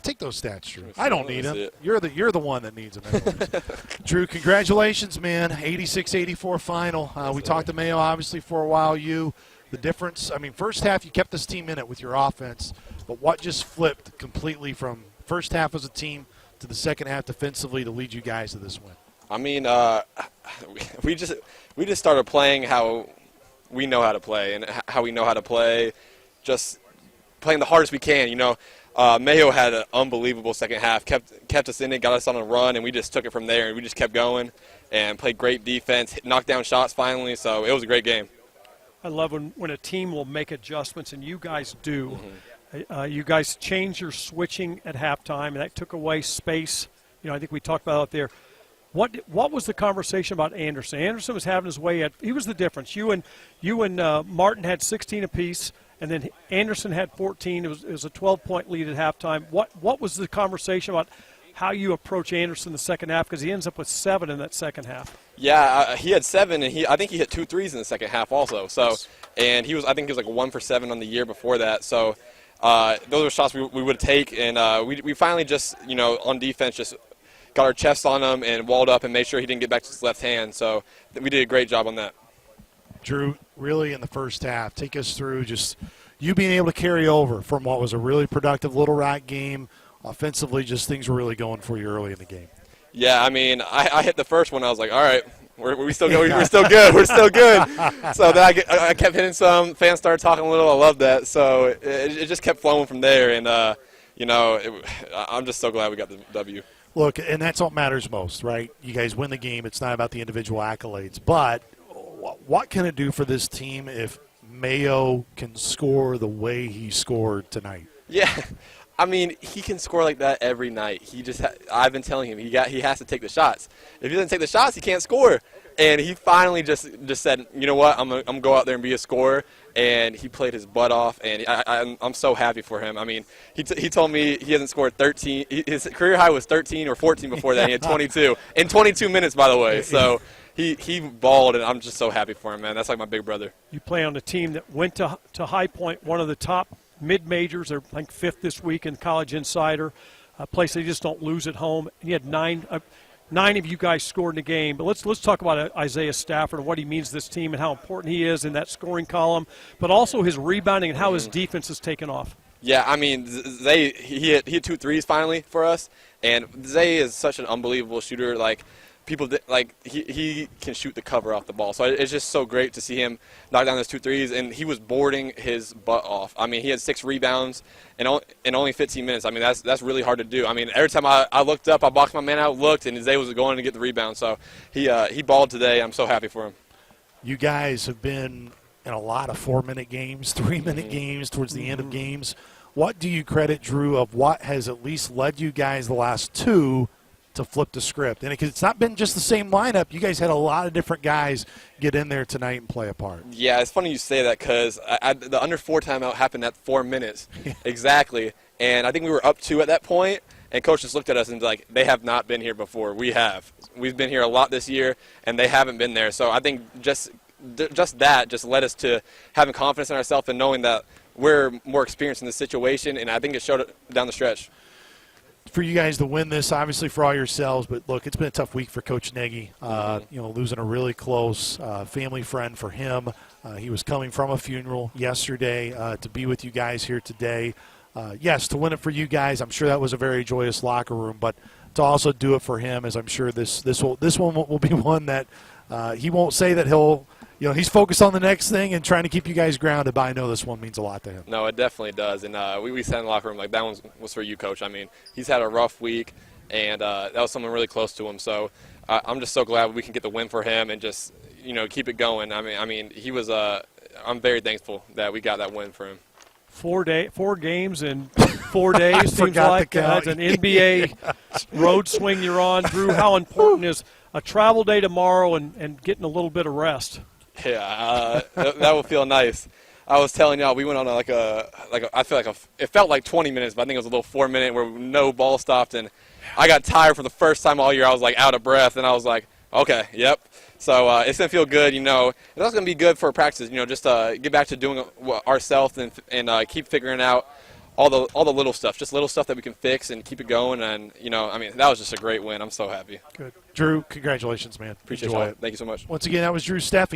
take those stats, Drew. I don't need them. You're the one that needs them. Drew, congratulations, man. 86-84 final. We talked to Mayo, obviously, for a while. The difference, I mean, first half you kept this team in it with your offense, but what just flipped completely from first half as a team to the second half defensively to lead you guys to this win? I mean, we just started playing how we know how to play and how we know how to play, just playing the hardest we can. Mayo had an unbelievable second half, kept us in it, got us on a run, and we just took it from there, and we just kept going and played great defense, knocked down shots finally, so it was a great game. I love when a team will make adjustments, and you guys do. You guys changed your switching at halftime, and that took away space. I think we talked about it there. What was the conversation about Anderson? Anderson was having his way. He was the difference. You and Martin had 16 apiece, and then Anderson had 14. It was a 12-point lead at halftime. What was the conversation about how you approach Anderson in the second half? Because he ends up with 7 in that second half. Yeah, he had 7, and I think he hit 2 threes in the second half also. So, and I think he was like 1 for 7 on the year before that. So, those are shots we would take, and we finally just on defense just got our chests on him and walled up and made sure he didn't get back to his left hand. So we did a great job on that. Drew, really in the first half, take us through just you being able to carry over from what was a really productive Little Rock game. Offensively, just things were really going for you early in the game. Yeah, I mean, I hit the first one. I was like, all right, we're still good. We're still good. We're still good. So then I kept hitting some. Fans started talking a little. I loved that. So it just kept flowing from there. And, I'm just so glad we got the W. Look, and that's what matters most, right? You guys win the game. It's not about the individual accolades. But what can it do for this team if Mayo can score the way he scored tonight? Yeah. I mean, he can score like that every night. I've been telling him he has to take the shots. If he doesn't take the shots, he can't score. And he finally just said, you know what, I'm gonna go out there and be a scorer. And he played his butt off, and I'm so happy for him. I mean, he told me he hasn't scored 13. His career high was 13 or 14 before that. He had 22 in 22 minutes, by the way. So he balled, and I'm just so happy for him, man. That's like my big brother. You play on a team that went to High Point, one of the top mid-majors. They're ranked 5th this week in College Insider, a place they just don't lose at home. And you had 9 of you guys scored in the game. But let's talk about Isaiah Stafford and what he means to this team and how important he is in that scoring column, but also his rebounding and how his defense has taken off. Yeah, I mean, he hit 2 threes finally for us, and Zay is such an unbelievable shooter. Like, he can shoot the cover off the ball. So it's just so great to see him knock down those 2 threes, and he was boarding his butt off. I mean, he had 6 rebounds in only 15 minutes. I mean, that's really hard to do. I mean, every time I looked up, I boxed my man out, looked, and Zay was going to get the rebound. So he balled today. I'm so happy for him. You guys have been in a lot of 4-minute games, 3-minute games towards the end of games. What do you credit, Drew, of what has at least led you guys the last 2 to flip the script? And because it's not been just the same lineup, you guys had a lot of different guys get in there tonight and play a part. Yeah, it's funny you say that because the under 4 timeout happened at 4 minutes. Exactly. And I think we were up 2 at that point, and coach just looked at us and was like, they have not been here before. We have. We've been here a lot this year, and they haven't been there. So I think just that just led us to having confidence in ourselves and knowing that we're more experienced in the situation, and I think it showed it down the stretch. For you guys to win this, obviously for all yourselves, but look, it's been a tough week for Coach Nagy. Losing a really close family friend for him. He was coming from a funeral yesterday to be with you guys here today. Yes, to win it for you guys, I'm sure that was a very joyous locker room, but to also do it for him, as I'm sure this one will be one that he won't say that he's focused on the next thing and trying to keep you guys grounded, but I know this one means a lot to him. No, it definitely does. And we sat in the locker room like, that one was for you, Coach. I mean, he's had a rough week, and that was someone really close to him. So I'm just so glad we can get the win for him and just, keep it going. I mean, he was I'm very thankful that we got that win for him. 4 games in 4 days seems like that's an NBA road swing you're on. Drew, how important is a travel day tomorrow and getting a little bit of rest? Yeah, that will feel nice. I was telling y'all we went on it felt like 20 minutes, but I think it was a little 4-minute where no ball stopped, and I got tired for the first time all year. I was like out of breath, and I was like, okay, yep. So it's gonna feel good, It's also gonna be good for practice, just get back to doing ourselves and keep figuring out all the little stuff, just little stuff that we can fix and keep it going. And I mean, that was just a great win. I'm so happy. Good. Drew, congratulations, man. Appreciate Enjoy it. it. Thank you so much. Once again, that was Drew Steffe.